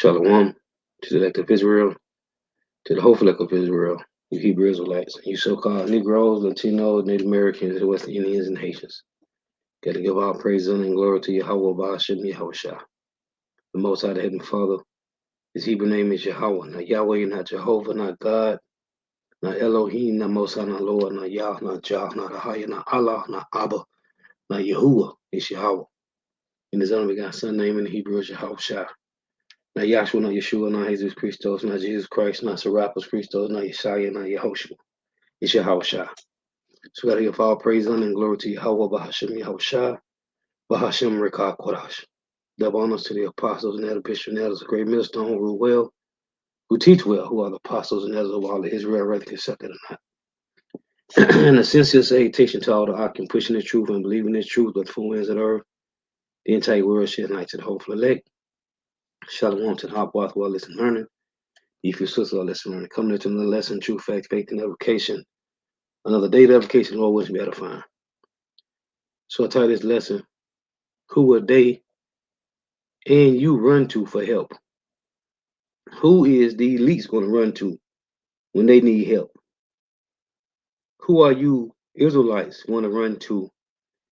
Shalom to the elect of Israel, to the hopeful elect of Israel, you Hebrew Israelites, you so-called Negroes, Latinos, Native Americans, West Indians, and Haitians. Got to give all praise and glory to Yahweh, Ba'ashem, Yahushua. The Most High, the Heavenly Father. His Hebrew name is Yahweh, not Yahweh, not Jehovah, not God, not Elohim, not Most High, not Lord, not Yah, not Jah, not Ahaya, not Allah, not Abba, not Yahuwah. It's Yahweh. In His only begotten Son name in the Hebrew is Yahushua. Not Yahshua, not Yeshua, not Jesus Christos, not Jesus Christ, not Serapis Christos, not Yeshaya, not Yehoshua. It's Yahushua. So we got to give all praise and glory to Yahweh, Bahashem, Yahushua, Bahashem, Rekah, Kodash. Double honors to the apostles and elder bishop and elders, great millstone who rule well, who teach well, who are the apostles and elders of all of Israel, whether they accept it or not. And a sincere salutation to all the Akim pushing the truth and believing the truth, but the full winds of the earth, the entire world, shit, night to the hopeful elect. Shalom to the hot bath while listening learning. If your sister or listen learning, coming to another lesson, true fact, faith, and edification. Another day of edification, Lord, wisdom, be edifying. So I title this lesson, who would they and you run to for help? Who is the elites going to run to when they need help? Who are you Israelites want to run to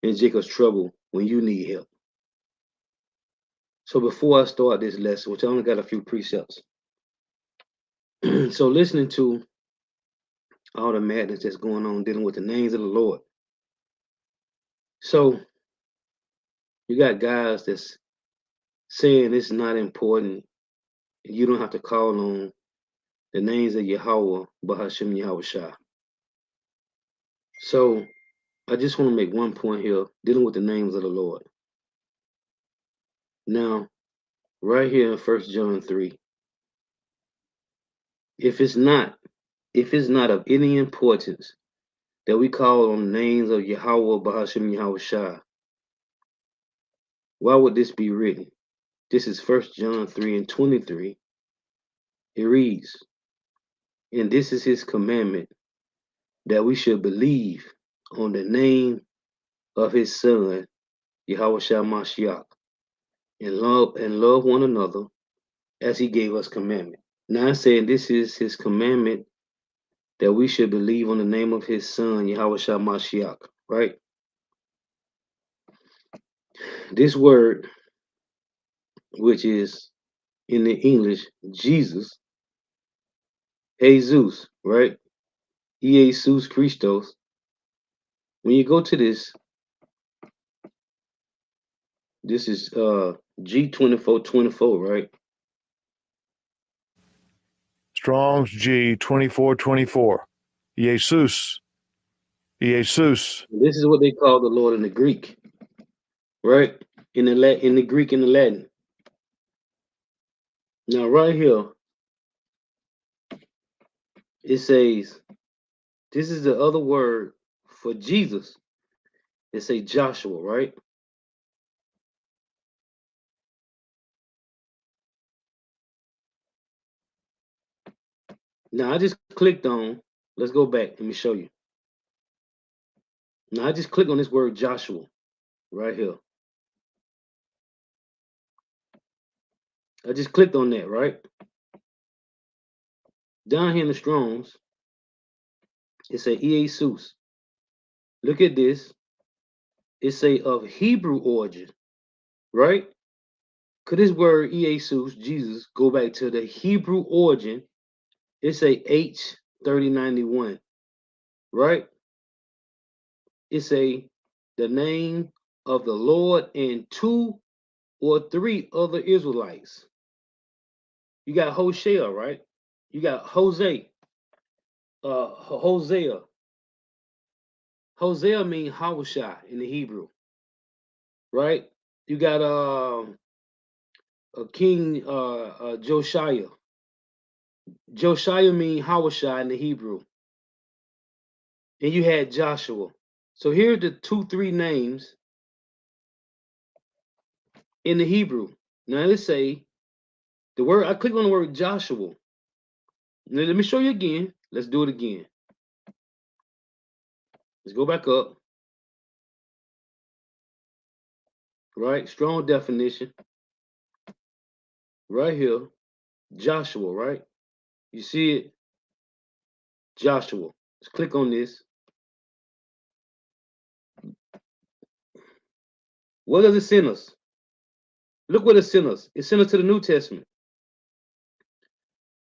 in Jacob's trouble when you need help? So before I start this lesson, which I only got a few precepts. So listening to all the madness that's going on dealing with the names of the Lord. So you got guys that's saying it's not important. You don't have to call on the names of Yahweh, Bahashem Yahushua. So I just want to make one point here, dealing with the names of the Lord. Now, right here in 1 John 3, if it's not of any importance that we call on the names of Yahweh, Bahashem Yahushua, why would this be written? This is 1 John 3 and 23. It reads, and this is his commandment, that we should believe on the name of his son, Yahushua Mashiach, and love one another as he gave us commandment. Now I'm saying this is his commandment, that we should believe on the name of his son, Yahushua Mashiach, right? This word, which is in the English, Jesus, Jesus, right? Jesus Christos. When you go to this is G2424, right? Strong's G 2424. Jesus. Jesus. This is what they call the Lord in the Greek, right? In the Greek and the Latin. Now, right here, it says, this is the other word for Jesus. It say Joshua, right? Now, I just clicked on, let's go back. Let me show you. Now, I just clicked on this word Joshua right here. I just clicked on that, right? Down here in the Strongs, it say Jesus. Look at this. It say of Hebrew origin, right? Could this word Jesus go back to the Hebrew origin? It say H3091, right? It say the name of the Lord and 2 or 3 other Israelites. You got Hosea, right? You got Hosea. Hosea means Hawashai in the Hebrew, right? You got a king Josiah. Josiah means Hawashai in the Hebrew. And you had Joshua. So here are the 2-3 names in the Hebrew. Now let's say the word, I click on the word Joshua. Now let me show you again. Let's do it again. Let's go back up. Right? Strong definition. Right here. Joshua, right? You see it? Joshua. Let's click on this. What does it send us? Look what it sent us. It sent us to the New Testament.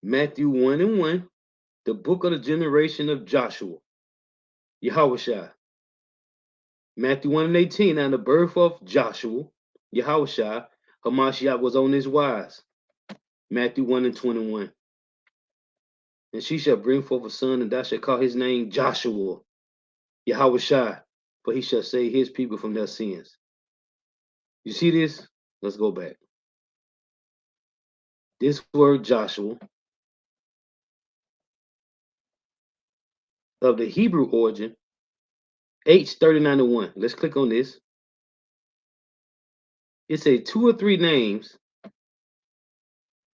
Matthew 1 and 1, the book of the generation of Joshua, Yahushua. Matthew 1 and 18, and the birth of Joshua, Yahushua, Hamashiach was on his wise. Matthew 1 and 21. And she shall bring forth a son, and thou shalt call his name Joshua, Yahushua, for he shall save his people from their sins. You see this? Let's go back. This word Joshua, of the Hebrew origin, H39-1. Let's click on this. It's a 2 or 3 names.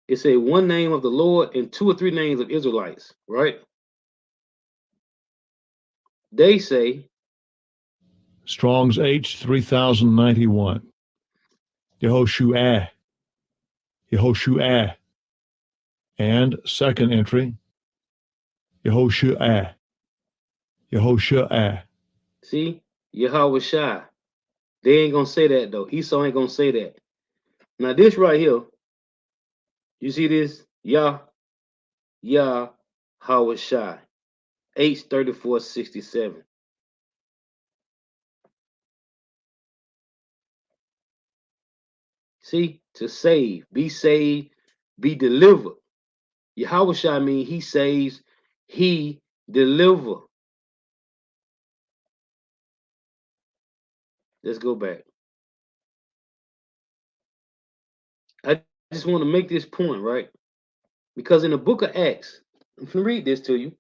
It's a 1 name of the Lord and 2 or 3 names of Israelites, right? They say Strong's H 3091. Yehoshua. Yehoshua. And second entry, Yehoshua. Yehoshua. see, Yahushua. They ain't gonna say that though. Esau ain't gonna say that. Now this right here, you see this? Yahushua. H3467. See, to save, be delivered. Yahushua mean he saves, he deliver. Let's go back. I just want to make this point, right? Because in the book of Acts, I'm going to read this to you.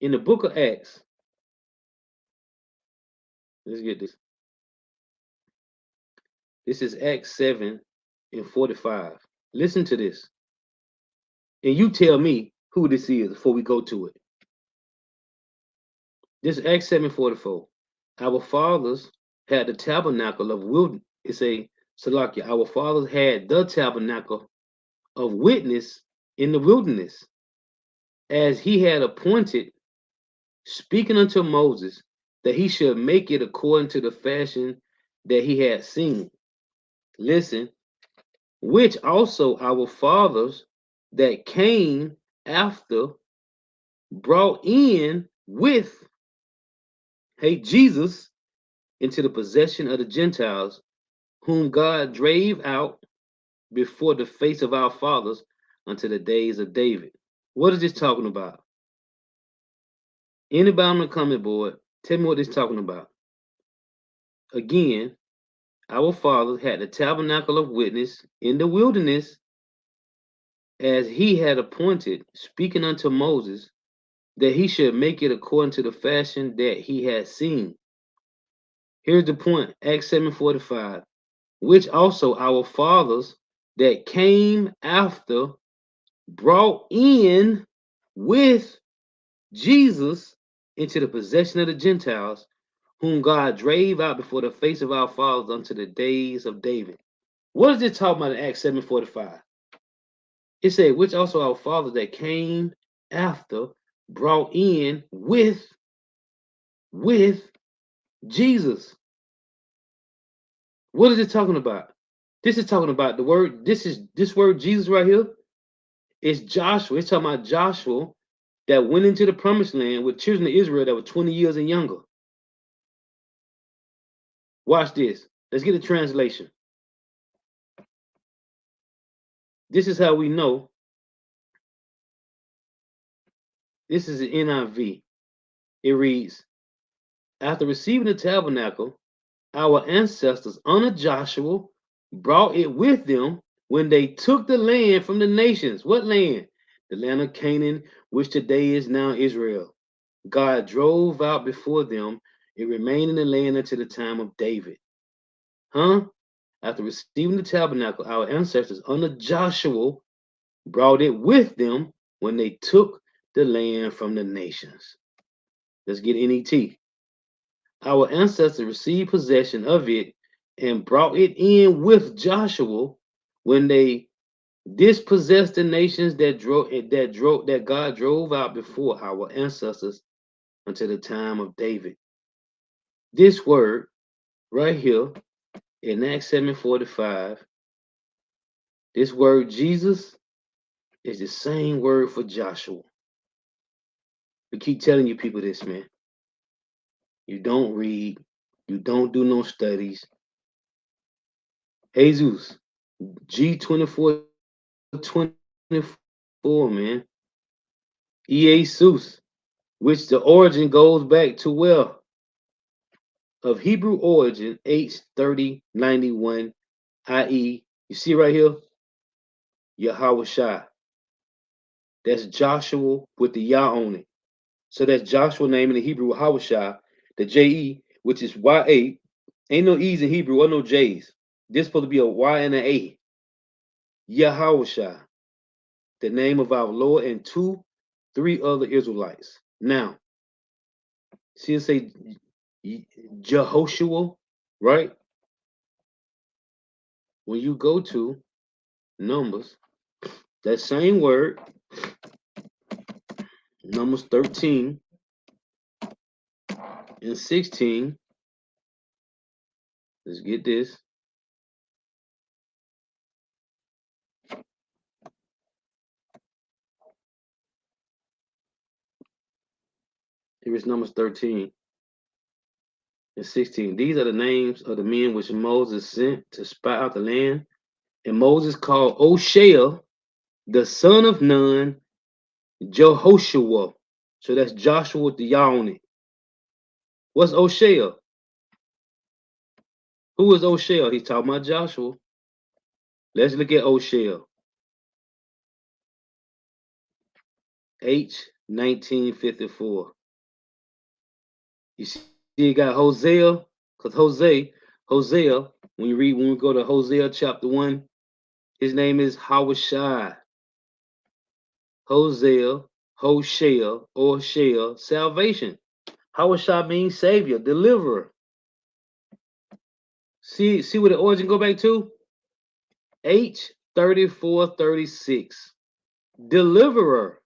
In the book of Acts, let's get this. This is Acts 7 and 45. Listen to this. And you tell me who this is before we go to it. This is Acts 7:44. Our fathers had the tabernacle of wilderness. It's a Salakia. Our fathers had the tabernacle of witness in the wilderness, as he had appointed, speaking unto Moses, that he should make it according to the fashion that he had seen. Listen, which also our fathers that came after brought in with, hey, Jesus, into the possession of the Gentiles, whom God drave out before the face of our fathers unto the days of David. What is this talking about? Anybody on the comment board, tell me what this talking about. Again, our fathers had the tabernacle of witness in the wilderness, as he had appointed, speaking unto Moses, that he should make it according to the fashion that he had seen. Here's the point, Acts 7:45, which also our fathers that came after brought in with Jesus into the possession of the Gentiles, whom God drave out before the face of our fathers unto the days of David. What is it talking about in Acts 7:45? It said, which also our fathers that came after brought in with Jesus. What is it talking about? This is talking about the word, this word Jesus right here is Joshua. It's talking about Joshua that went into the promised land with children of Israel that were 20 years and younger. Watch this. Let's get a translation. This is how we know. This is the NIV. It reads, after receiving the tabernacle, our ancestors under Joshua brought it with them when they took the land from the nations. What land? The land of Canaan, which today is now Israel. God drove out before them. It remained in the land until the time of David. After receiving the tabernacle, our ancestors under Joshua brought it with them when they took the land from the nations. Let's get NET. Our ancestors received possession of it and brought it in with Joshua when they dispossessed the nations that God drove out before our ancestors until the time of David. This word right here in Acts 7:45, this word Jesus is the same word for Joshua. We keep telling you people this, man. You don't read, you don't do no studies. Jesus, G2424, man. Jesus, which the origin goes back to well of Hebrew origin, H3091, i.e., you see right here, Yahweh Shai. That's Joshua with the Yah on it. So that's Joshua name in the Hebrew, Yahweh Shai. The J-E, which is Y-A. Ain't no E's in Hebrew or no J's. This supposed to be a Y and an A. Yahweh Shai, the name of our Lord, and three other Israelites. Now, see it say Jehoshua, right? When you go to Numbers, that same word, Numbers 13 and 16. Let's get this. Here is Numbers 13 and 16. These are the names of the men which Moses sent to spy out the land. And Moses called Oshea, the son of Nun, Jehoshua. So that's Joshua with the Yah on it. What's Oshea? Who is Oshea? He's talking about Joshua. Let's look at Oshea. H1954. You see, you got Hosea, because Hosea, when we go to Hosea chapter 1, his name is Hawashai. Hosea, Hoshea, or Shea, salvation. Hawashai means savior, deliverer. See where the origin go back to? H3436. Deliverer.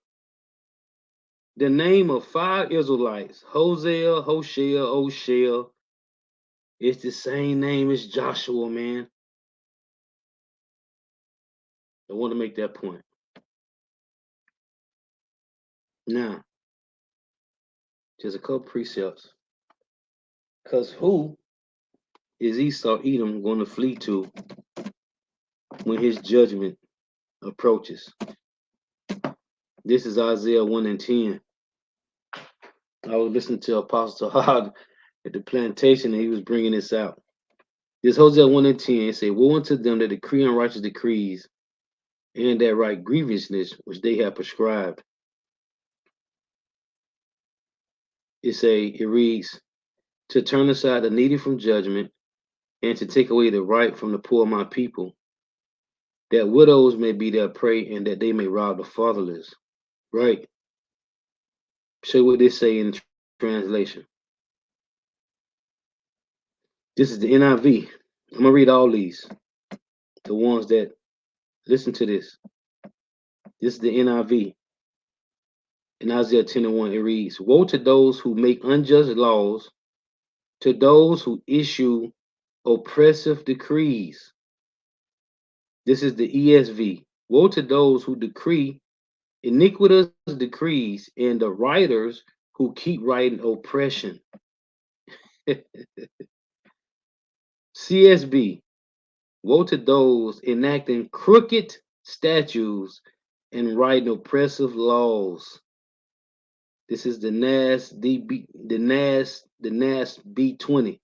The name of 5 Israelites, Hosea, Hoshea, Oshea. It's the same name as Joshua, man. I want to make that point. Now, just a couple precepts. Because who is Esau Edom going to flee to when his judgment approaches? This is Isaiah 1 and 10. I was listening to Apostle Todd at the plantation, and he was bringing this out. This Hosea 1 and 10, it say, woe unto them that decree unrighteous decrees, and that write grievousness which they have prescribed. It reads, to turn aside the needy from judgment, and to take away the right from the poor of my people, that widows may be their prey, and that they may rob the fatherless. Right? Show what they say in translation. This is the NIV. I'm gonna read all these. The ones that listen to this. This is the NIV. In Isaiah 10 and 1, it reads, woe to those who make unjust laws, to those who issue oppressive decrees. This is the ESV. Woe to those who decree iniquitous decrees, and the writers who keep writing oppression. CSB. Woe to those enacting crooked statutes and writing oppressive laws. This is the NAS B20.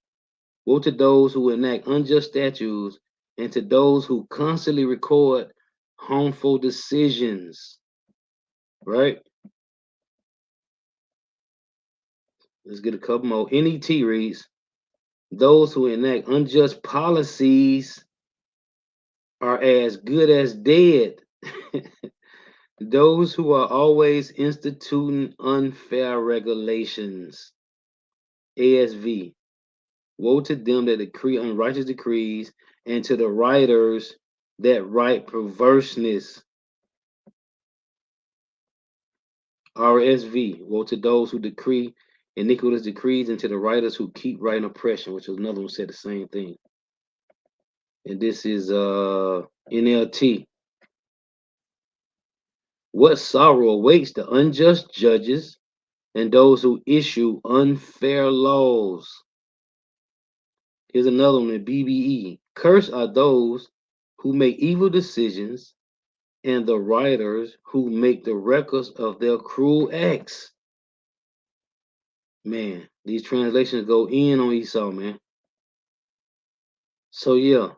Woe to those who enact unjust statutes and to those who constantly record harmful decisions. Right? Let's get a couple more. NET reads, those who enact unjust policies are as good as dead. Those who are always instituting unfair regulations. ASV. Woe to them that decree unrighteous decrees, and to the writers that write perverseness. RSV. Woe to those who decree iniquitous decrees, and to the writers who keep writing oppression, which was another one said the same thing. And this is NLT. What sorrow awaits the unjust judges and those who issue unfair laws. Here's another one in BBE. Cursed are those who make evil decisions and the writers who make the records of their cruel acts. Man, these translations go in on Esau, man. So yeah,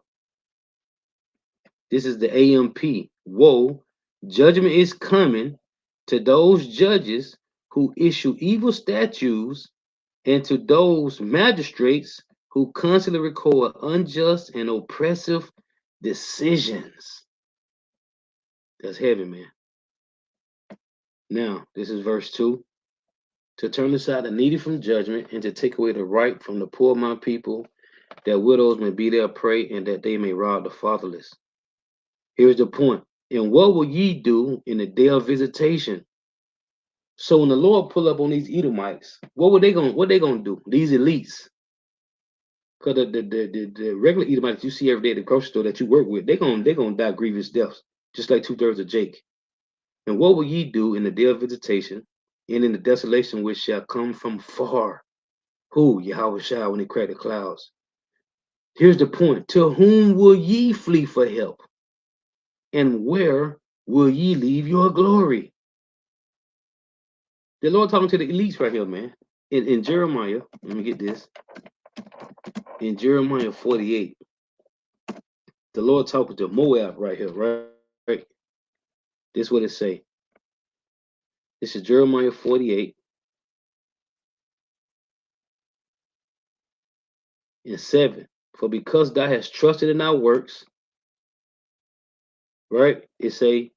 this is the AMP. Woe, judgment is coming to those judges who issue evil statutes and to those magistrates who constantly record unjust and oppressive decisions. That's heavy, man. Now, this is verse 2. To turn aside the needy from judgment and to take away the right from the poor of my people, that widows may be their prey and that they may rob the fatherless. Here's the point. And what will ye do in the day of visitation? So when the Lord pull up on these Edomites, what they gonna do? These elites. Because the regular Edomites you see every day at the grocery store that you work with, they're gonna die grievous deaths, just like 2/3 of Jake. And what will ye do in the day of visitation, and in the desolation which shall come from far? Who? Yahweh shall when he crack the clouds. Here's the point. To whom will ye flee for help? And where will ye leave your glory? The Lord talking to the elites right here, man. In Jeremiah, let me get this. In Jeremiah 48, the Lord talking to Moab right here, right? This is what it say. This is Jeremiah 48 and 7. For because thou hast trusted in thy works, right? It say,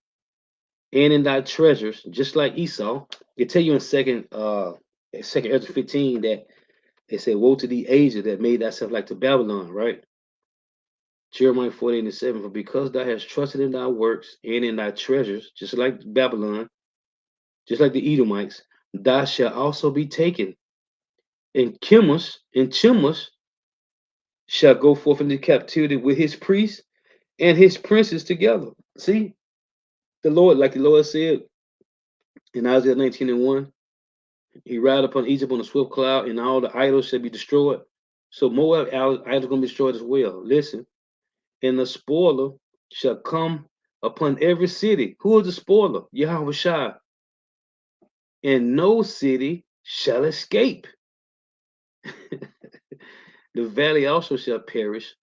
and in thy treasures, just like Esau. It tell you in second Ezra 15 that it said, woe to thee, Asia, that made thyself like to Babylon, right? Jeremiah 48 and 7. For because thou hast trusted in thy works and in thy treasures, just like Babylon, just like the Edomites, thou shalt also be taken. And Chemosh shall go forth into captivity with his priests and his princes together. See, the Lord, like the Lord said in Isaiah 19 and 1, he ride upon Egypt on a swift cloud, and all the idols shall be destroyed. So Moab idols going to be destroyed as well. Listen, and the spoiler shall come upon every city. Who is the spoiler? Yahweh Shai. And no city shall escape. The valley also shall perish,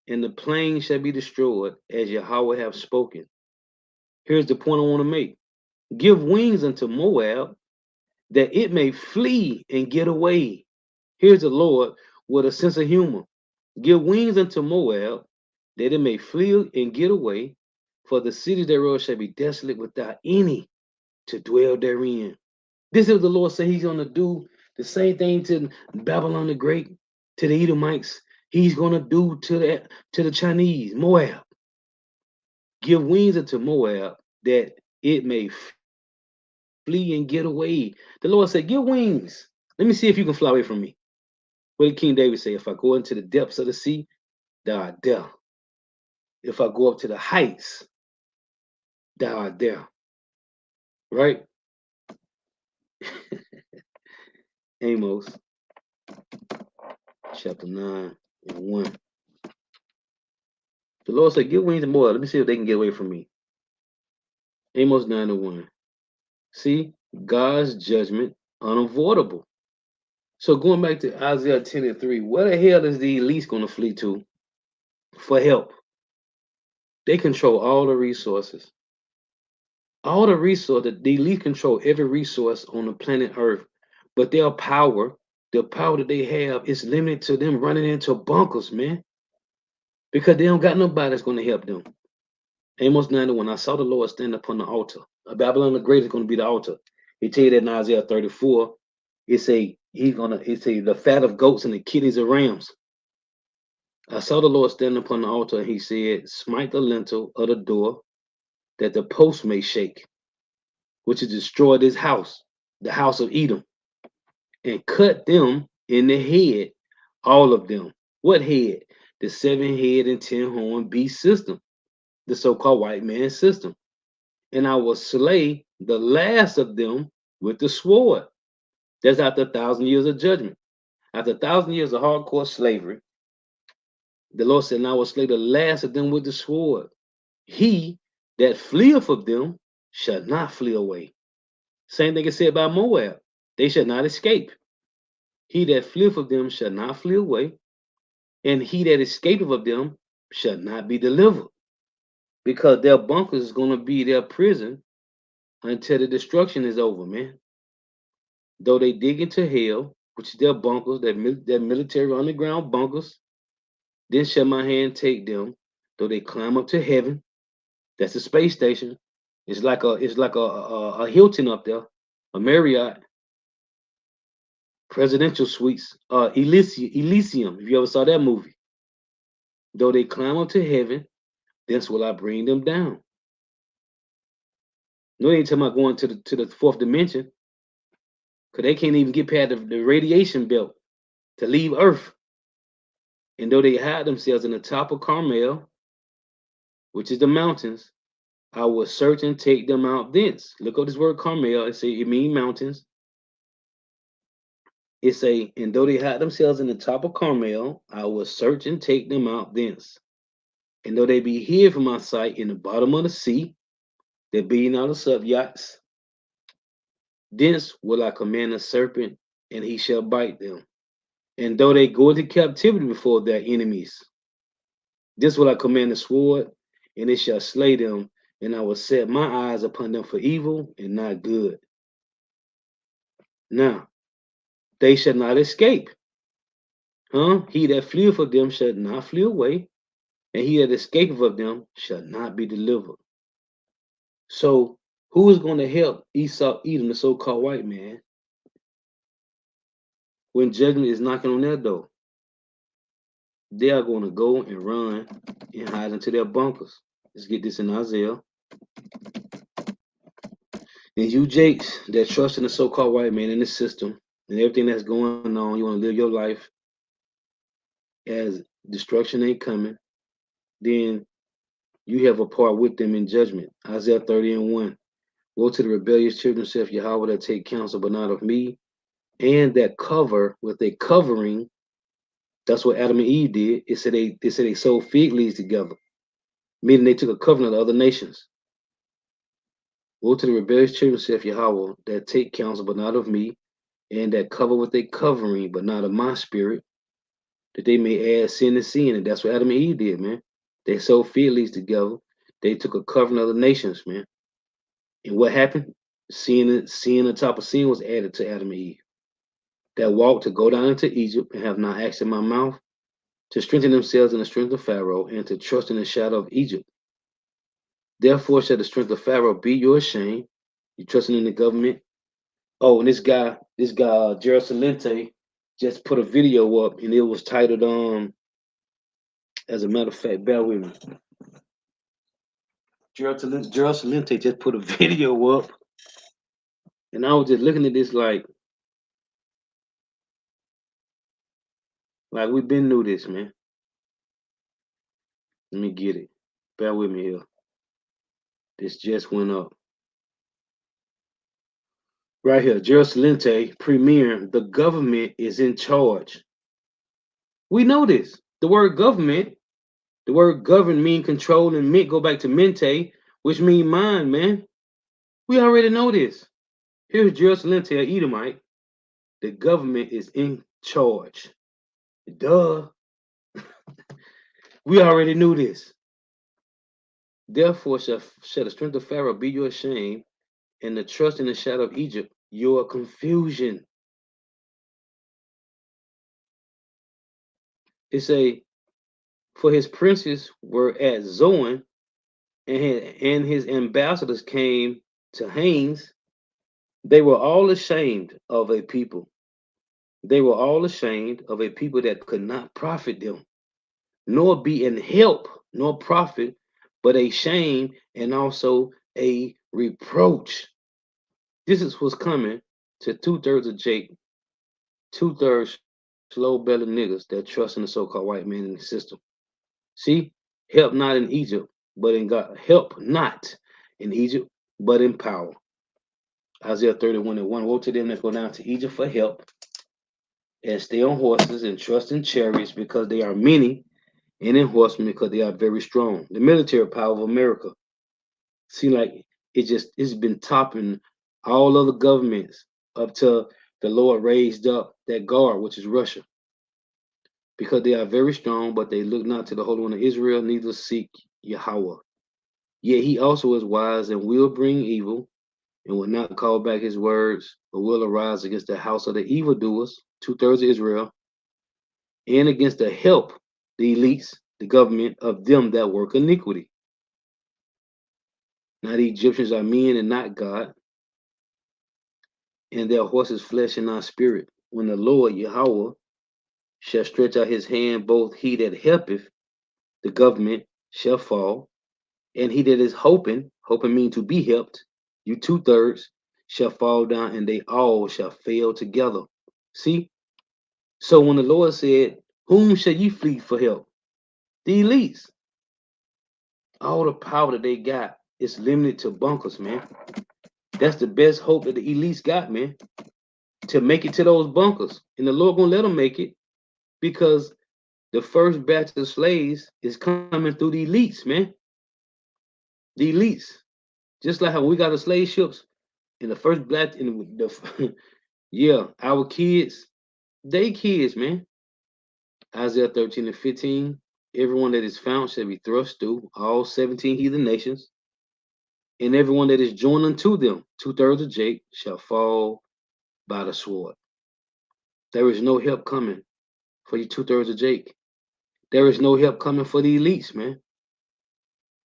and the plain shall be destroyed, as Yahweh have spoken. Here's the point I want to make. Give wings unto Moab, that it may flee and get away. Here's the Lord with a sense of humor. Give wings unto Moab, that it may flee and get away, for the cities thereof shall be desolate without any to dwell therein. This is what the Lord said he's going to do. The same thing to Babylon the Great, to the Edomites. He's going to do to the Chinese, Moab. Give wings unto Moab, that it may flee and get away. The Lord said, give wings. Let me see if you can fly away from me. What did King David say? If I go into the depths of the sea, thou art there. If I go up to the heights, thou art there. Right? Amos chapter 9 and 1. The Lord said, give wings to Moab. Let me see if they can get away from me. Amos 9 and 1. See, God's judgment unavoidable. So going back to Isaiah 10 and 3, where the hell is the elite going to flee to for help? They control all the resources. All the resources, the elite control every resource on the planet Earth. But their power, the power that they have is limited to them running into bunkers, man. Because they don't got nobody that's going to help them. Amos 9:1, I saw the Lord stand upon the altar. Babylon the Great is going to be the altar. He tell you that in Isaiah 34, it say It's the fat of goats and the kidneys of rams. I saw the Lord standing upon the altar, and he said, smite the lintel of the door, that the post may shake, which is destroy this house, the house of Edom, and cut them in the head, all of them. What head? The 7 head and 10 horn beast system, the so-called white man system. And I will slay the last of them with the sword. That's after 1,000 years of judgment. After 1,000 years of hardcore slavery, the Lord said, and I will slay the last of them with the sword. He that fleeth of them shall not flee away. Same thing is said about Moab. They shall not escape. He that fleeth of them shall not flee away, and he that escapeth of them shall not be delivered. Because their bunkers is going to be their prison until the destruction is over, man. Though they dig into hell, which is their bunkers, their military underground bunkers, then shall my hand take them. Though they climb up to heaven, that's the space station. It's like a Hilton up there, a Marriott, presidential suites, Elysium. If you ever saw that movie, though they climb up to heaven, thence will I bring them down. No, they ain't talking about going to the fourth dimension, because they can't even get past the radiation belt to leave Earth. And though they hide themselves in the top of Carmel, which is the mountains, I will search and take them out thence. Look up this word Carmel. It means mountains. And though they hide themselves in the top of Carmel, I will search and take them out thence. And though they be hid from my sight in the bottom of the sea, there be not a sub yachts, thence will I command a serpent, and he shall bite them. And though they go into captivity before their enemies, this will I command the sword, and it shall slay them, and I will set my eyes upon them for evil and not good. Now, they shall not escape. He that fleeth of them shall not flee away, and he that escapeth of them shall not be delivered. So, who is going to help Esau, Edom, the so-called white man, when judgment is knocking on their door? They are going to go and run and hide into their bunkers. Let's get this in Isaiah. And you, Jakes, that trust in the so-called white man in the system and everything that's going on, you want to live your life as destruction ain't coming, then you have a part with them in judgment. Isaiah 30:1. Woe to the rebellious children, saith Yahweh, that take counsel, but not of me, and that cover with a covering. That's what Adam and Eve did. It said they sewed fig leaves together, meaning they took a covenant of other nations. Woe to the rebellious children, saith Yahweh, that take counsel, but not of me, and that cover with a covering, but not of my spirit, that they may add sin to sin. And that's what Adam and Eve did, man. They sewed fig leaves together. They took a covenant of the nations, man. And what happened? Sin on top of sin was added to Adam and Eve. That walked to go down into Egypt and have not asked in my mouth, to strengthen themselves in the strength of Pharaoh, and to trust in the shadow of Egypt. Therefore shall the strength of Pharaoh be your shame. You trusting in the government. Oh, and this guy, Gerald Celente, just put a video up, and it was titled, as a matter of fact, bear with me. Gerald Celente just put a video up, and I was just looking at this like we've been through this, man. Let me get it. Bear with me here. This just went up. Right here, Gerald Celente, Premier, the government is in charge. We know this. The word government, the word govern mean control, and mint go back to mente, which mean mind, man. We already know this. Here's Gerald Celente, an Edomite. The government is in charge. Duh. We already knew this. Therefore shall the strength of Pharaoh be your shame, and the trust in the shadow of Egypt your confusion. It say, for his princes were at Zoan, and his ambassadors came to Hanes. They were all ashamed of a people. They were all ashamed of a people that could not profit them, nor be in help, nor profit, but a shame and also a reproach. This is what's coming to two-thirds of Jake, two-thirds slow-bellied niggas that trust in the so-called white man in the system. See, help not in Egypt, but in God. Help not in Egypt, but in power. Isaiah 31:1. Woe to them that go down to Egypt for help and stay on horses and trust in chariots because they are many, and in horsemen because they are very strong. The military power of America. See, like it's been topping all other governments up to the Lord raised up that guard, which is Russia, because they are very strong, but they look not to the Holy One of Israel, neither seek Yahweh. Yet he also is wise and will bring evil, and will not call back his words, but will arise against the house of the evildoers, two-thirds of Israel, and against the help, the elites, the government of them that work iniquity. Now the Egyptians are men and not God, and their horses flesh and not spirit. When the Lord Yahweh shall stretch out his hand, both he that helpeth the government shall fall, and he that is hoping mean to be helped, you two-thirds, shall fall down, and they all shall fail together. See? So when the Lord said, whom shall ye flee for help? The elites. All the power that they got is limited to bunkers, man. That's the best hope that the elites got, man, to make it to those bunkers. And the Lord gonna let them make it because the first batch of slaves is coming through the elites, man. The elites. Just like how we got the slave ships in the first batch in the yeah, our kids, they kids, man. Isaiah 13:15. Everyone that is found shall be thrust through, all 17 heathen nations, and everyone that is joined unto them, two-thirds of Jake, shall fall by the sword. There is no help coming for you two-thirds of Jake. There is no help coming for the elites, man.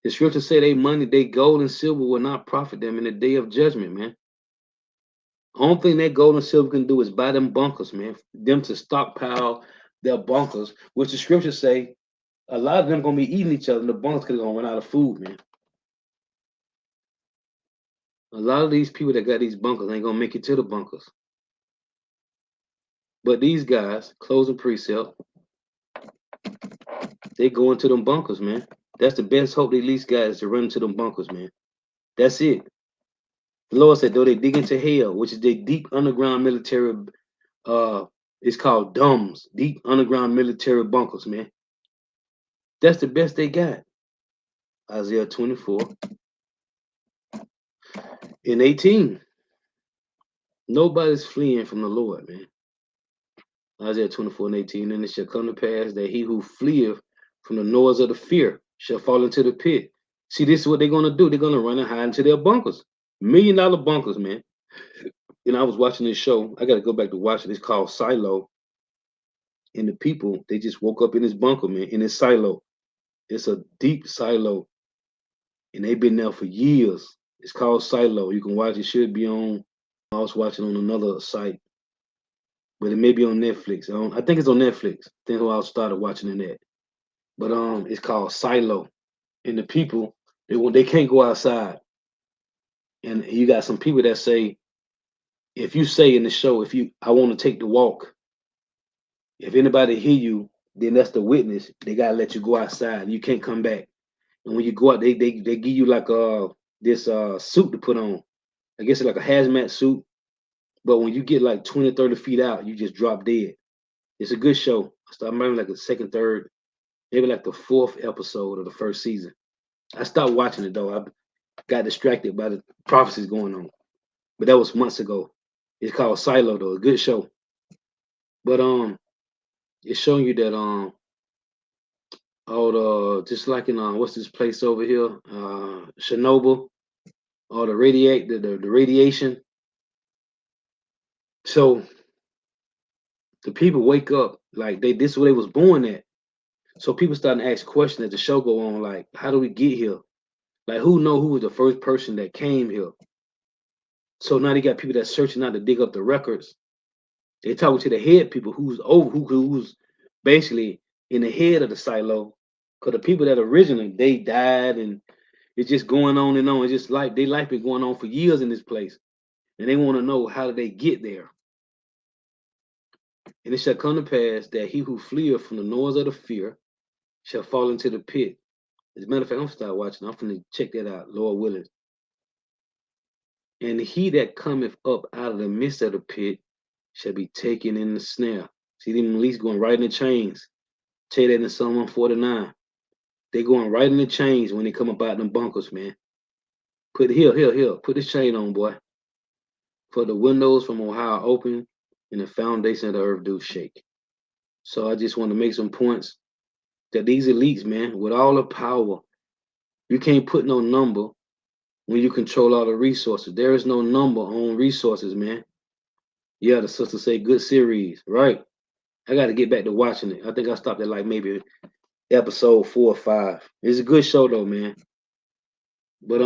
The scriptures say they money, they gold and silver will not profit them in the day of judgment, man. Only thing that gold and silver can do is buy them bunkers, man. Them to stockpile their bunkers, which the scriptures say a lot of them gonna be eating each other, and the bunkers gonna run out of food, man. A lot of these people that got these bunkers ain't gonna make it to the bunkers. But these guys, closing precept, they go into them bunkers, man. That's the best hope they at least got is to run into them bunkers, man. That's it. The Lord said, though they dig into hell, which is the deep underground military, it's called DUMBs, deep underground military bunkers, man. That's the best they got. Isaiah 24 and 18. Nobody's fleeing from the Lord, man. Isaiah 24 and 18. And it shall come to pass that he who fleeth from the noise of the fear shall fall into the pit. See, this is what they're gonna do. They're gonna run and hide into their bunkers. $1 million bunkers, man. And I was watching this show. I gotta go back to watch it. It's called Silo. And the people, they just woke up in this bunker, man, in this silo. It's a deep silo. And they've been there for years. It's called Silo. You can watch it, should be on. I was watching on another site. But it may be on Netflix. I think it's on Netflix. I think I started watching it at. But it's called Silo. And the people, they can't go outside. And you got some people that say, if you say in the show, I want to take the walk, if anybody hear you, then that's the witness. They gotta let you go outside. You can't come back. And when you go out, they give you like this suit to put on. I guess it's like a hazmat suit. But when you get like 20, 30 feet out, you just drop dead. It's a good show. I remember like the second, third, maybe like the fourth episode of the first season. I stopped watching it though. I got distracted by the prophecies going on. But that was months ago. It's called Silo though, a good show. But it's showing you that all the just like in what's this place over here? Chernobyl, all the radiation. So the people wake up like this is where they was born at. So people starting to ask questions as the show go on, like, how do we get here? Like who was the first person that came here? So now they got people that's searching out to dig up the records. They talking to the head people who's over, who's basically in the head of the silo. Cause the people that originally they died, and it's just going on and on. It's just like their life been going on for years in this place, and they want to know how did they get there. And it shall come to pass that he who fleeth from the noise of the fear shall fall into the pit. As a matter of fact, I'm gonna start watching. I'm gonna check that out, Lord willing. And he that cometh up out of the midst of the pit shall be taken in the snare. See them at least going right in the chains. Tell you that in Psalm 149. They going right in the chains when they come up out them bunkers, man. Put here. Put this chain on, boy. For the windows from Ohio open and the foundation of the earth do shake. So I just want to make some points that these elites, man, with all the power, you can't put no number when you control all the resources. There is no number on resources, man. Yeah, the sister say good series, right? I got to get back to watching it. I think I stopped at like maybe episode 4 or 5. It's a good show though, man. But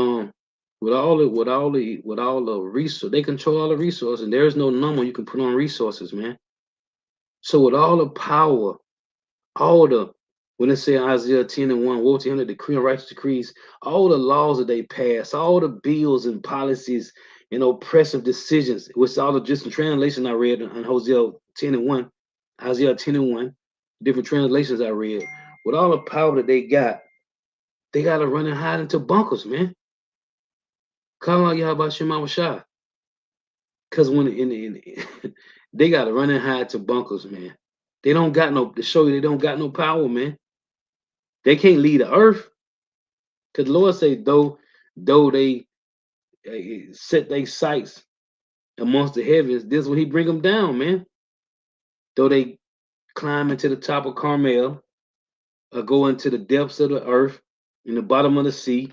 with all the resource, they control all the resources, and there's no number you can put on resources, man. So with all the power, all the when it say Isaiah 10 and 1, woe to him that decree and righteous decrees, all the laws that they pass, all the bills and policies and oppressive decisions, which all the different translations I read on Hosea 10 and 1, Isaiah 10 and 1, different translations I read, with all the power that they gotta run and hide into bunkers, man. Call out Yahweh Shema Shah. Cause when they gotta run and hide to bunkers, man. They don't got no to show you they don't got no power, man. They can't lead the earth. Cause the Lord say, though they set their sights amongst the heavens, this is when he bring them down, man. Though they climb into the top of Carmel or go into the depths of the earth, in the bottom of the sea,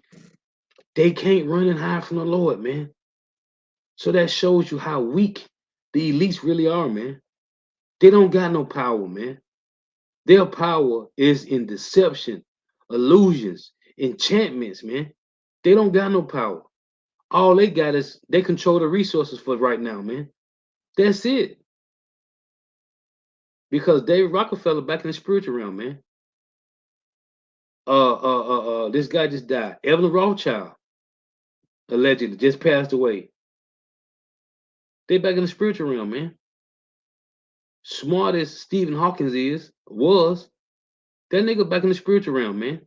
they can't run and hide from the Lord, man. So that shows you how weak the elites really are, man. They don't got no power, man. Their power is in deception, illusions, enchantments, man. They don't got no power. All they got is they control the resources for right now, man. That's it. Because David Rockefeller back in the spiritual realm, man. This guy just died. Evelyn Rothschild, allegedly, just passed away. They back in the spiritual realm, man. Smart as Stephen Hawkins was, that nigga back in the spiritual realm, man.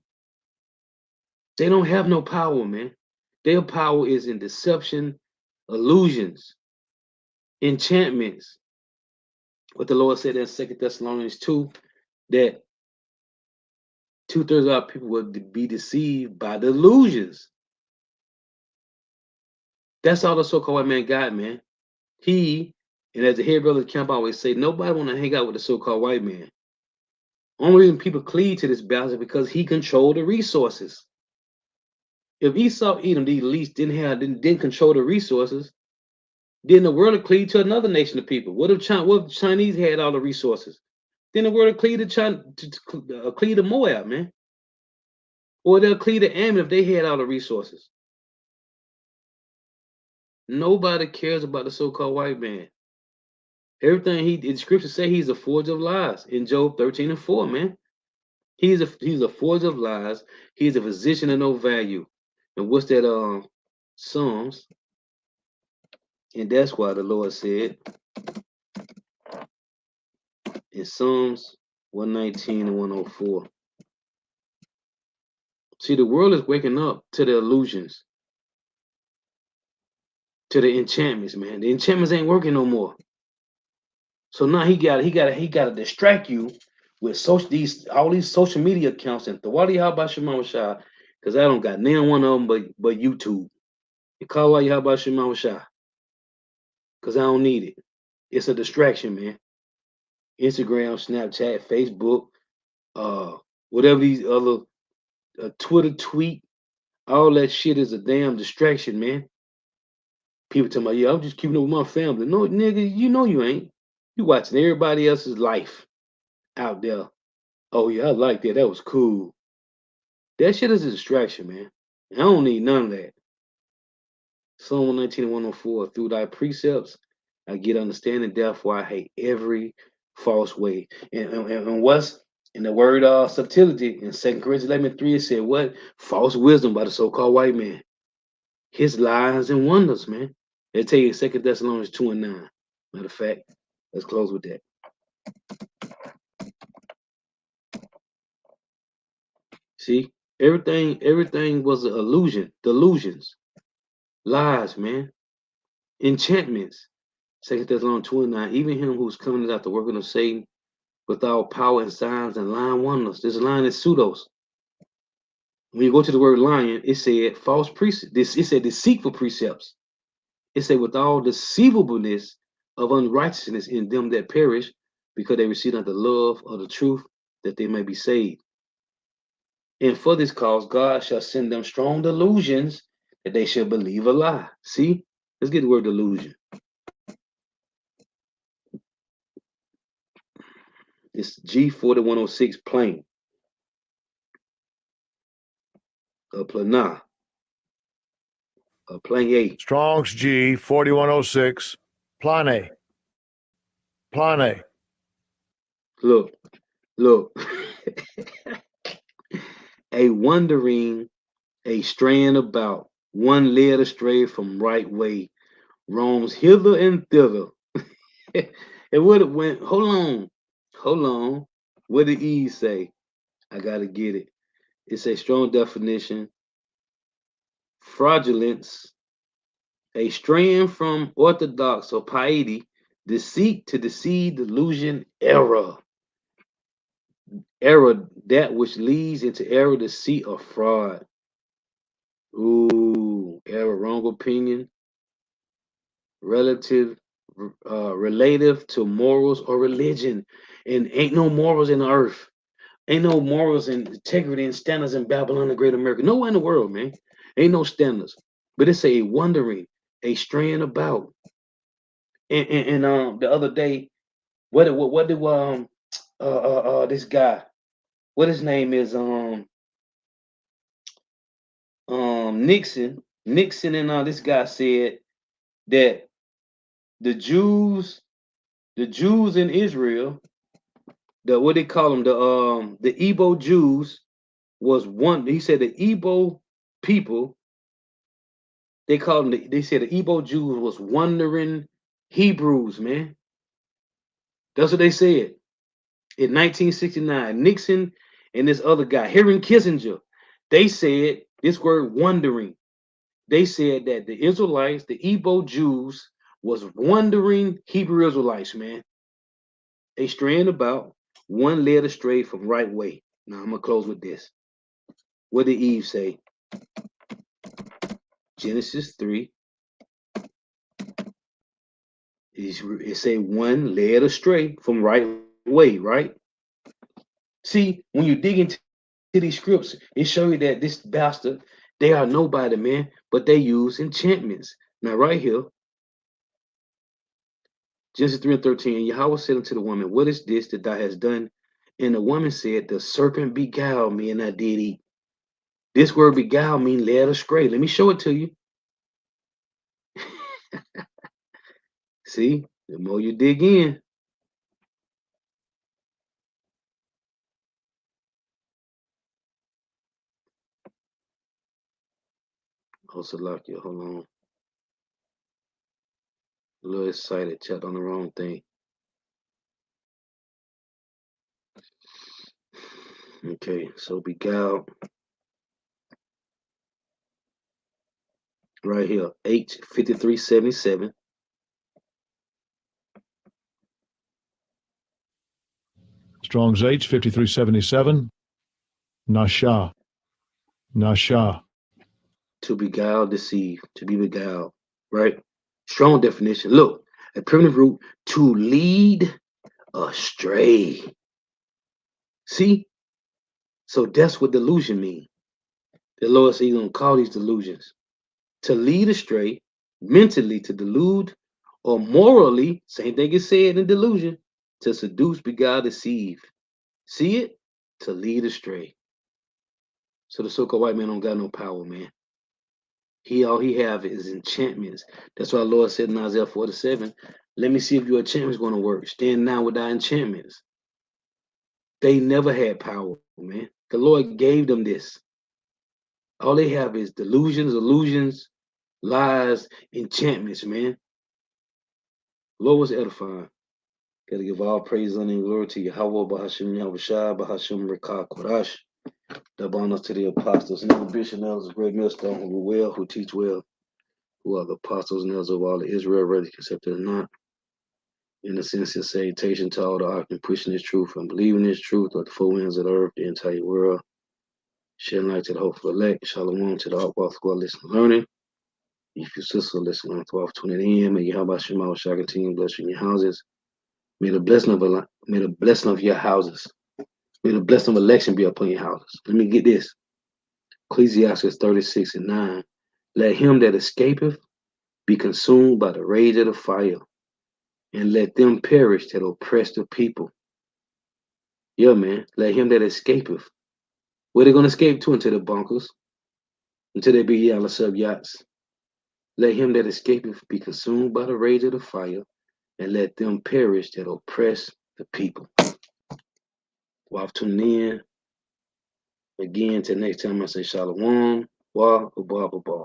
They don't have no power, man. Their power is in deception, illusions, enchantments. What the Lord said in 2 Thessalonians 2, that 2/3 of our people will be deceived by the illusions. That's all the so-called white man got, man. And as the head brother of the camp always say, nobody want to hang out with the so-called white man. Only reason people cleave to this balance is because he controlled the resources. If Esau, Edom, the elites didn't control the resources, then the world would cleave to another nation of people. What if the Chinese had all the resources? Then the world would cleave to China, cleave to Moab, man. Or they'll cleave to Ammon if they had all the resources. Nobody cares about the so-called white man. Everything the scriptures say he's a forge of lies in Job 13 and 4, man. He's a forge of lies. He's a physician of no value. And what's that Psalms? And that's why the Lord said in Psalms 119 and 104. See, the world is waking up to the illusions, to the enchantments, man. The enchantments ain't working no more. So now he got to distract you with all these social media accounts and Thawadi Habashimama Shah, because I don't got none one of them but YouTube. You call out Habashimama Shah, because I don't need it. It's a distraction, man. Instagram, Snapchat, Facebook, whatever these other Twitter tweet, all that shit is a damn distraction, man. People tell me, yeah, I'm just keeping up with my family. No, nigga, you know you ain't. You watching everybody else's life out there. Oh yeah, I like that. That was cool. That shit is a distraction, man. I don't need none of that. Psalm 119 and 104. Through thy precepts I get understanding, therefore I hate every false way. And what's in the word subtlety in 2 Corinthians 11:3, it said what? False wisdom by the so-called white man. His lies and wonders, man. They tell you 2 Thessalonians 2:9. Matter of fact, let's close with that. See, everything was an illusion, delusions, lies, man, enchantments. 2 Thessalonians 2:9. Even him who's coming out the working of Satan without power and signs and lying wonders. This line is pseudos. When you go to the word lying, it said false precepts. It said deceitful precepts. It said with all deceivableness of unrighteousness in them that perish, because they receive not the love of the truth, that they may be saved. And for this cause, God shall send them strong delusions that they shall believe a lie. See, let's get the word delusion. It's G4106 plain. Plana. Plain A. Strong's G 4106. Plane. Plane. Look. A wandering, a straying about, one led astray from right way, roams hither and thither. And what it went, hold on. What did Eve say? I gotta get it. It's a strong definition. Fraudulence, a straying from orthodox or piety, deceit to deceive, delusion, error. Error, that which leads into error, deceit, or fraud. Ooh, error, wrong opinion, relative, relative to morals or religion. And ain't no morals in the earth. Ain't no morals and integrity and standards in Babylon, the Great America. Nowhere in the world, man. Ain't no standards. But it's a wandering, a straying about. And the other day, what did this guy, what his name is, Nixon and this guy said that the Jews in Israel, the what they call them, the Igbo Jews was one. He said the Igbo people, they called them. They said the Igbo Jews was wandering Hebrews, man. That's what they said in 1969. Nixon and this other guy, Henry Kissinger, they said this word wandering. They said that the Israelites, the Igbo Jews, was wandering Hebrew Israelites, man. They straying about, one led astray from right way. Now I'm gonna close with this. What did Eve say? Genesis 3. It say one led astray from right way, right? See, when you dig into these scripts, it shows you that this bastard, they are nobody, man, but they use enchantments. Now, right here, Genesis 3:13, and Yahweh said unto the woman, what is this that thou hast done? And the woman said, the serpent beguiled me, and I did eat. This word beguile means led astray. Let me show it to you. See, the more you dig in. Also, lock you. Hold on. A little excited, checked on the wrong thing. Okay, so beguiled. Right here, H5377. Strong's H 5377. Nasha. Nasha. To beguile, deceive, to be beguiled, right? Strong definition. Look, a primitive root, to lead astray. See? So that's what delusion means. The Lord said he's going to call these delusions. To lead astray, mentally to delude, or morally, same thing is said in delusion, to seduce, beguile, deceive. See it? To lead astray. So the so-called white man don't got no power, man. All he have is enchantments. That's why the Lord said in Isaiah 47, Let me see if your enchantment's going to work. Stand now with thy enchantments. They never had power, man. The Lord gave them this. All they have is delusions, illusions, lies, enchantments, man. Lord was edifying. Gotta give all praise, honor, and glory to Yahweh, Bahashim Yahushua, Bahashim Rekah Korash. Double honors to the apostles, and the bishop, elders, a great millstone, who rule well, who teach well, who are the apostles and elders of all of Israel, whether accepted or not. In the sense of salutation to all the art and pushing this truth and believing this truth of the four winds of the earth, the entire world. Shedding light to the hopeful elect. Shalom to the art, walk, squad, listen, learning. If your sister listen on 12:20 a.m. May Yahweh Shema shall continue blessing your houses. May the blessing of your houses. May the blessing of election be upon your houses. Let me get this. Ecclesiastes 36:9. Let him that escapeth be consumed by the rage of the fire, and let them perish that oppress the people. Yeah, man. Let him that escapeth. Where they gonna escape to? Into the bunkers, until they be yellow sub yachts. Let him that escapeth be consumed by the rage of the fire, and let them perish that oppress the people. While tuning in again till next time, I say shalom, wa, ba, ba, ba.